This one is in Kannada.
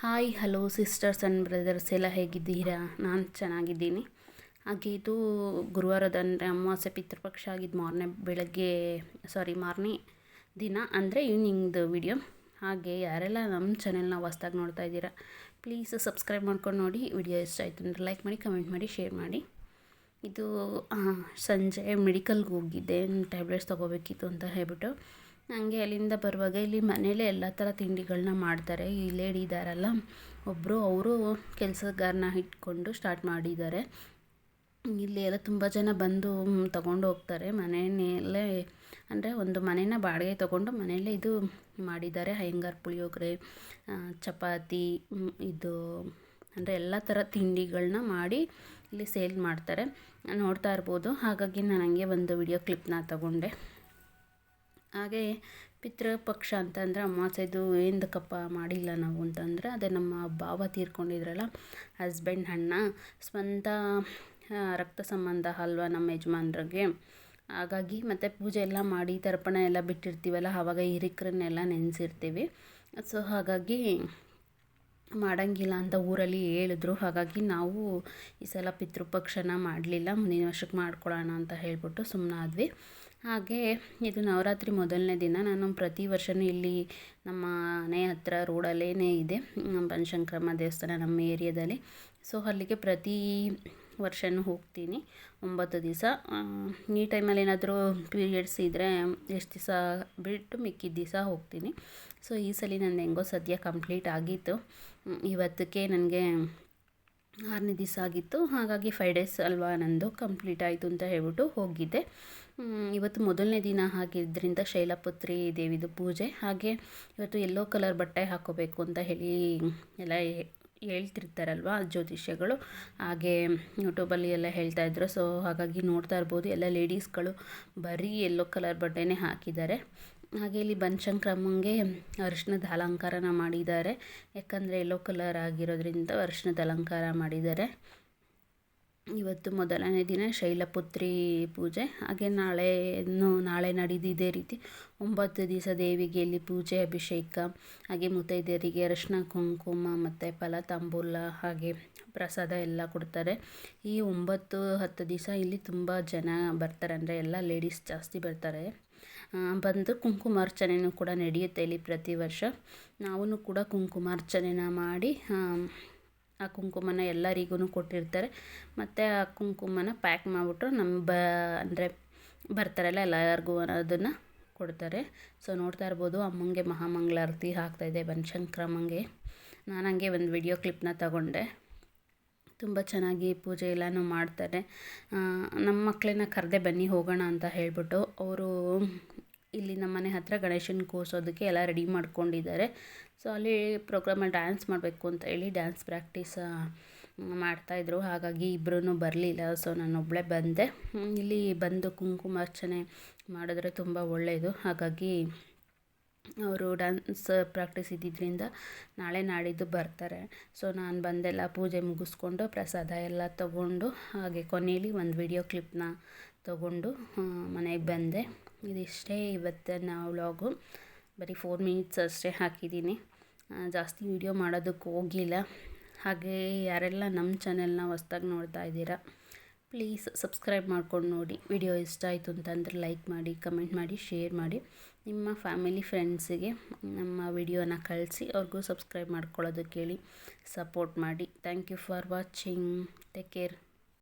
Hi hello sisters and brothers ಎಲ್ಲ ಹೇಗಿದ್ದೀರಾ? ನಾನು ಚೆನ್ನಾಗಿದ್ದೀನಿ. ಹಾಗೆ ಇದು ಗುರುವಾರದ ಅಂದರೆ ಅಮಾವಾಸ್ಯೆ ಪಿತೃಪಕ್ಷ ಆಗಿದ್ದು ಮಾರನೇ ದಿನ ಅಂದರೆ ಈವ್ನಿಂಗ್ದು ವಿಡಿಯೋ. ಹಾಗೆ ಯಾರೆಲ್ಲ ನಮ್ಮ ಚಾನೆಲ್ನ ಹೊಸ್ದಾಗಿ ನೋಡ್ತಾ ಇದ್ದೀರಾ ಪ್ಲೀಸ್ ಸಬ್ಸ್ಕ್ರೈಬ್ ಮಾಡ್ಕೊಂಡು ನೋಡಿ. ವಿಡಿಯೋ ಇಷ್ಟ ಆಯಿತು ಅಂದರೆ ಲೈಕ್ ಮಾಡಿ, ಕಮೆಂಟ್ ಮಾಡಿ, ಶೇರ್ ಮಾಡಿ. ಇದು ಸಂಜೆ ಮೆಡಿಕಲ್ಗೆ ಹೋಗಿದ್ದೆ, ಟ್ಯಾಬ್ಲೆಟ್ಸ್ ತೊಗೋಬೇಕಿತ್ತು ಅಂತ ಹೇಳ್ಬಿಟ್ಟು. ಹಂಗೆ ಅಲ್ಲಿಂದ ಬರುವಾಗ ಇಲ್ಲಿ ಮನೇಲೇ ಎಲ್ಲ ಥರ ತಿಂಡಿಗಳನ್ನ ಮಾಡ್ತಾರೆ. ಈ ಲೇಡಿ ಇದ್ದಾರಲ್ಲ ಒಬ್ಬರು, ಅವರು ಕೆಲಸಗಾರನ ಇಟ್ಕೊಂಡು ಸ್ಟಾರ್ಟ್ ಮಾಡಿದ್ದಾರೆ. ಇಲ್ಲಿ ಎಲ್ಲ ತುಂಬ ಜನ ಬಂದು ತೊಗೊಂಡು ಹೋಗ್ತಾರೆ. ಮನೆಯಲ್ಲೇ ಅಂದರೆ ಒಂದು ಮನೇನ ಬಾಡಿಗೆ ತೊಗೊಂಡು ಮನೆಯಲ್ಲೇ ಇದು ಮಾಡಿದ್ದಾರೆ. ಅಯ್ಯಂಗಾರ್ ಪುಳಿಯೋಗರೆ, ಚಪಾತಿ, ಇದು ಅಂದರೆ ಎಲ್ಲ ಥರ ತಿಂಡಿಗಳನ್ನ ಮಾಡಿ ಇಲ್ಲಿ ಸೇಲ್ ಮಾಡ್ತಾರೆ, ನೋಡ್ತಾ ಇರ್ಬೋದು. ಹಾಗಾಗಿ ನಾನು ಹಂಗೆ ಒಂದು ವಿಡಿಯೋ ಕ್ಲಿಪ್ನ ತಗೊಂಡೆ. ಹಾಗೆ ಪಿತೃಪಕ್ಷ ಅಂತಂದರೆ ಅಮಾವಾಸ್ಯೆದು ಏನಕ್ಕಪ್ಪ ಮಾಡಿಲ್ಲ ನಾವು ಅಂತಂದರೆ, ಅದೇ ನಮ್ಮ ಭಾವ ತೀರ್ಕೊಂಡಿದ್ರಲ್ಲ, ಹಸ್ಬೆಂಡ್ ಅಣ್ಣ, ಸ್ವಂತ ರಕ್ತ ಸಂಬಂಧ ಅಲ್ವಾ ನಮ್ಮ ಯಜಮಾನ್ರಿಗೆ. ಹಾಗಾಗಿ ಮತ್ತು ಪೂಜೆ ಎಲ್ಲ ಮಾಡಿ ತರ್ಪಣ ಎಲ್ಲ ಬಿಟ್ಟಿರ್ತೀವಲ್ಲ, ಆವಾಗ ಹಿರಿಕರನ್ನೆಲ್ಲ ನೆನೆಸಿರ್ತೀವಿ. ಸೊ ಹಾಗಾಗಿ ಮಾಡೋಂಗಿಲ್ಲ ಅಂತ ಊರಲ್ಲಿ ಹೇಳಿದ್ರು. ಹಾಗಾಗಿ ನಾವು ಈ ಸಲ ಪಿತೃಪಕ್ಷನ ಮಾಡಲಿಲ್ಲ, ಮುಂದಿನ ವರ್ಷಕ್ಕೆ ಮಾಡ್ಕೊಳ್ಳೋಣ ಅಂತ ಹೇಳ್ಬಿಟ್ಟು ಸುಮ್ಮನಾದ್ವಿ. ಹಾಗೆ ಇದು ನವರಾತ್ರಿ ಮೊದಲನೇ ದಿನ. ನಾನು ಪ್ರತಿ ವರ್ಷವೂ ಇಲ್ಲಿ ನಮ್ಮ ಮನೆ ಹತ್ರ ರೋಡಲ್ಲೇ ಇದೆ ಬನಶಂಕರಮ್ಮ ದೇವಸ್ಥಾನ ನಮ್ಮ ಏರಿಯಾದಲ್ಲಿ. ಸೊ ಅಲ್ಲಿಗೆ ಪ್ರತಿ ವರ್ಷವೂ ಹೋಗ್ತೀನಿ 9 ದಿವಸ. ಈ ಟೈಮಲ್ಲಿ ಏನಾದರೂ ಪೀರಿಯಡ್ಸ್ ಇದ್ದರೆ ಎಷ್ಟು ದಿವಸ ಬಿಟ್ಟು ಮಿಕ್ಕಿದ ದಿವಸ ಹೋಗ್ತೀನಿ. ಸೊ ಈ ಸಲ ನಂದು ಹೆಂಗೋ ಸದ್ಯ ಕಂಪ್ಲೀಟ್ ಆಗಿತ್ತು. ಇವತ್ತಕ್ಕೆ ನನಗೆ 6ನೇ ದಿವಸ ಆಗಿತ್ತು. ಹಾಗಾಗಿ 5 ಡೇಸ್ ಅಲ್ವಾ ನಂದು ಕಂಪ್ಲೀಟ್ ಆಯಿತು ಅಂತ ಹೇಳ್ಬಿಟ್ಟು ಹೋಗಿದ್ದೆ. ಇವತ್ತು ಮೊದಲನೇ ದಿನ ಆಗಿದ್ದರಿಂದ ಶೈಲಪುತ್ರಿ ದೇವಿದು ಪೂಜೆ. ಹಾಗೆ ಇವತ್ತು ಯೆಲ್ಲೋ ಕಲರ್ ಬಟ್ಟೆ ಹಾಕ್ಕೋಬೇಕು ಅಂತ ಹೇಳಿ ಎಲ್ಲ ಹೇಳ್ತಿರ್ತಾರಲ್ವ ಜ್ಯೋತಿಷ್ಯಗಳು. ಹಾಗೆ ಯೂಟ್ಯೂಬಲ್ಲಿ ಎಲ್ಲ ಹೇಳ್ತಾಯಿದ್ರು. ಸೊ ಹಾಗಾಗಿ ನೋಡ್ತಾ ಇರ್ಬೋದು, ಎಲ್ಲ ಲೇಡೀಸ್ಗಳು ಬರೀ ಯೆಲ್ಲೋ ಕಲರ್ ಬಟ್ಟೆನೇ ಹಾಕಿದ್ದಾರೆ. ಹಾಗೆ ಇಲ್ಲಿ ಬನಶಂಕರಮ್ಮಂಗೆ ಅರಿಶಿಣದ ಅಲಂಕಾರನ ಮಾಡಿದ್ದಾರೆ. ಯಾಕಂದರೆ ಯೆಲ್ಲೋ ಕಲರ್ ಆಗಿರೋದ್ರಿಂದ ಅರಿಶಿಣದ ಅಲಂಕಾರ ಮಾಡಿದ್ದಾರೆ. ಇವತ್ತು ಮೊದಲನೇ ದಿನ ಶೈಲಪುತ್ರಿ ಪೂಜೆ. ಹಾಗೆ ನಾಳೆ ನಡೆದಿದ್ದೇ ರೀತಿ 9 ದಿವಸ ದೇವಿಗೆ ಇಲ್ಲಿ ಪೂಜೆ, ಅಭಿಷೇಕ, ಹಾಗೆ ಮುತ್ತೈದೆಯರಿಗೆ ಅರಿಶಿನ ಕುಂಕುಮ ಮತ್ತು ಫಲ ತಾಂಬೂಲ ಹಾಗೆ ಪ್ರಸಾದ ಎಲ್ಲ ಕೊಡ್ತಾರೆ. ಈ 9-10 ದಿವಸ ಇಲ್ಲಿ ತುಂಬ ಜನ ಬರ್ತಾರೆ, ಅಂದರೆ ಎಲ್ಲ ಲೇಡೀಸ್ ಜಾಸ್ತಿ ಬರ್ತಾರೆ. ಬಂದು ಕುಂಕುಮಾರ್ಚನೆಯೂ ಕೂಡ ನಡೆಯುತ್ತೆ ಇಲ್ಲಿ ಪ್ರತಿ ವರ್ಷ. ನಾವೂ ಕೂಡ ಕುಂಕುಮಾರ್ಚನೆನ ಮಾಡಿ ಆ ಕುಂಕುಮನ ಎಲ್ಲರಿಗೂ ಕೊಟ್ಟಿರ್ತಾರೆ. ಮತ್ತು ಆ ಕುಂಕುಮನ ಪ್ಯಾಕ್ ಮಾಡಿಬಿಟ್ಟು ಅಂದರೆ ಬರ್ತಾರಲ್ಲ ಎಲ್ಲರಿಗೂ ಅದನ್ನು ಕೊಡ್ತಾರೆ. ಸೊ ನೋಡ್ತಾ ಇರ್ಬೋದು, ಅಮ್ಮಂಗೆ ಮಹಾಮಂಗಳಾರತಿ ಆಗ್ತಾಯಿದೆ ಬನಶಂಕರಮ್ಮಂಗೆ. ನಾನು ಹಂಗೆ ಒಂದು ವಿಡಿಯೋ ಕ್ಲಿಪ್ನ ತಗೊಂಡೆ. ತುಂಬ ಚೆನ್ನಾಗಿ ಪೂಜೆ ಎಲ್ಲನೂ ಮಾಡ್ತಾರೆ. ನಮ್ಮ ಮಕ್ಕಳನ್ನ ಕರೆದೆ ಬನ್ನಿ ಹೋಗೋಣ ಅಂತ ಹೇಳ್ಬಿಟ್ಟು ಅವರು ಇಲ್ಲಿ ನಮ್ಮ ಮನೆ ಹತ್ತಿರ ಗಣೇಶನ ಕೂರಿಸೋದಕ್ಕೆ ಎಲ್ಲ ರೆಡಿ ಮಾಡ್ಕೊಂಡಿದ್ದಾರೆ. ಸೊ ಅಲ್ಲಿ ಪ್ರೋಗ್ರಾಮಲ್ಲಿ ಡ್ಯಾನ್ಸ್ ಮಾಡಬೇಕು ಅಂತ ಹೇಳಿ ಡ್ಯಾನ್ಸ್ ಪ್ರಾಕ್ಟೀಸ್ ಮಾಡ್ತಾಯಿದ್ರು. ಹಾಗಾಗಿ ಇಬ್ಬರೂ ಬರಲಿಲ್ಲ. ಸೊ ನಾನೊಬ್ಬಳೇ ಬಂದೆ. ಇಲ್ಲಿ ಬಂದು ಕುಂಕುಮಾರ್ಚನೆ ಮಾಡಿದ್ರೆ ತುಂಬ ಒಳ್ಳೆಯದು. ಹಾಗಾಗಿ ಅವರು ಡ್ಯಾನ್ಸ್ ಪ್ರಾಕ್ಟೀಸ್ ಇದ್ದಿದ್ದರಿಂದ ನಾಳೆ ನಾಡಿದ್ದು ಬರ್ತಾರೆ. ಸೊ ನಾನು ಬಂದೆಲ್ಲ ಪೂಜೆ ಮುಗಿಸ್ಕೊಂಡು ಪ್ರಸಾದ ಎಲ್ಲ ತೊಗೊಂಡು ಹಾಗೆ ಕೊನೆಯಲ್ಲಿ ಒಂದು ವಿಡಿಯೋ ಕ್ಲಿಪ್ನ ತೊಗೊಂಡು ಮನೆಗೆ ಬಂದೆ. ಇದಿಷ್ಟೇ ಇವತ್ತಿನ ವ್ಲಾಗು. ಬರೀ 4 ಮಿನಿಟ್ಸ್ ಅಷ್ಟೇ ಹಾಕಿದ್ದೀನಿ, ಜಾಸ್ತಿ ವಿಡಿಯೋ ಮಾಡೋದಕ್ಕೆ ಹೋಗಿಲ್ಲ. ಹಾಗೆ ಯಾರೆಲ್ಲ ನಮ್ಮ ಚಾನೆಲ್ನ ಹೊಸ್ದಾಗಿ ನೋಡ್ತಾ ಇದ್ದೀರಾ ಪ್ಲೀಸ್ ಸಬ್ಸ್ಕ್ರೈಬ್ ಮಾಡ್ಕೊಂಡು ನೋಡಿ. ವಿಡಿಯೋ ಇಷ್ಟ ಆಯಿತು ಅಂತಂದರೆ ಲೈಕ್ ಮಾಡಿ, ಕಮೆಂಟ್ ಮಾಡಿ, ಶೇರ್ ಮಾಡಿ. ನಿಮ್ಮ ಫ್ಯಾಮಿಲಿ ಫ್ರೆಂಡ್ಸಿಗೆ ನಮ್ಮ ವಿಡಿಯೋನ ಕಳಿಸಿ ಅವ್ರಿಗೂ ಸಬ್ಸ್ಕ್ರೈಬ್ ಮಾಡ್ಕೊಳ್ಳೋದಕ್ಕೆ ಹೇಳಿ ಸಪೋರ್ಟ್ ಮಾಡಿ. Thank you for watching. Take care.